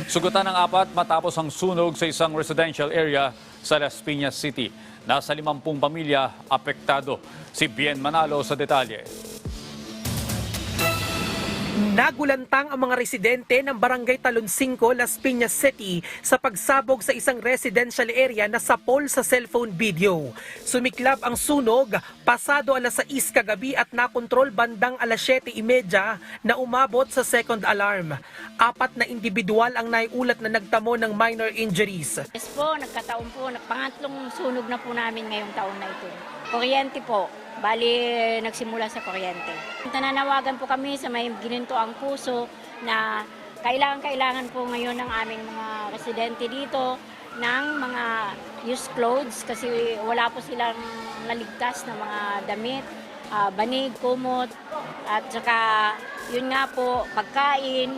Sugatan ng 4 matapos ang sunog sa isang residential area sa Las Piñas City. Nasa 50 pamilya apektado. Si Bien Manalo sa detalye. Nagulantang ang mga residente ng Barangay Talon 5, Las Piñas City sa pagsabog sa isang residential area na sapol sa cellphone video. Sumiklab ang sunog pasado alas 6 kagabi at nakontrol bandang alas 7:30 na umabot sa second alarm. 4 na individual ang naiulat na nagtamo ng minor injuries. Yes po, nagkataon po, pangatlong sunog na po namin ngayong taon na ito. Kuryente po. Bali, nagsimula sa kuryente. Nananawagan po kami sa may gininto ang puso na kailangan po ngayon ng aming mga residente dito ng mga used clothes kasi wala po silang naligtas na mga damit, banig, kumot, at saka yun nga po, pagkain,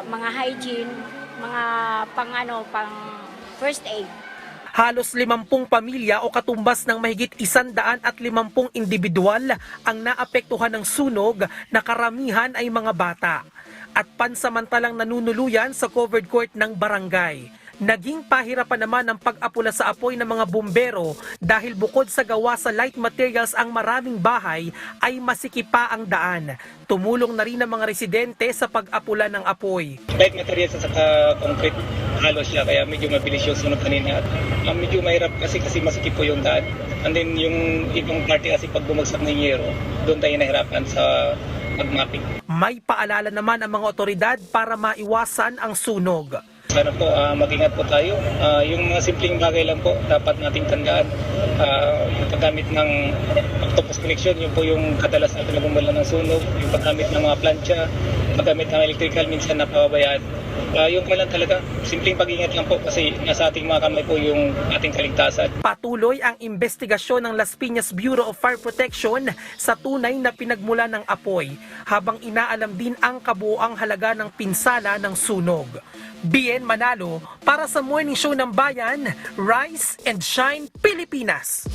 mga hygiene, mga pang first aid. Halos 50 pamilya o katumbas ng mahigit 150 individual ang naapektuhan ng sunog na karamihan ay mga bata. At pansamantalang nanunuluyan sa covered court ng barangay. Naging pahirapan naman ang pag-apula sa apoy ng mga bumbero dahil bukod sa gawa sa light materials ang maraming bahay ay masikipa ang daan. Tumulong na rin ang mga residente sa pag-apula ng apoy. Light materials at saka concrete halos siya kaya medyo mabilis yung sunog kanina at medyo mahirap kasi masikip po yung daan. And then yung ibang party kasi pag bumagsak ng yero, doon tayo nahirapan sa pag-mapping. May paalala naman ang mga otoridad para maiwasan ang sunog. Sana po mag-ingat po tayo. Yung mga simpleng bagay lang po dapat nating tandaan. Yung paggamit ng octopus connection, yun po yung kadalas natin nagumula ng sunog. Yung paggamit ng mga plancha, paggamit ng electrical minsan napababayaan. Yung kailan talaga, simpleng pag-ingat lang po kasi nasa ating mga kamay po yung ating kaligtasan. Patuloy ang investigasyon ng Las Piñas Bureau of Fire Protection sa tunay na pinagmula ng apoy habang inaalam din ang kabuoang halaga ng pinsala ng sunog. Bien Manalo para sa Morning Show ng Bayan, Rise and Shine Pilipinas.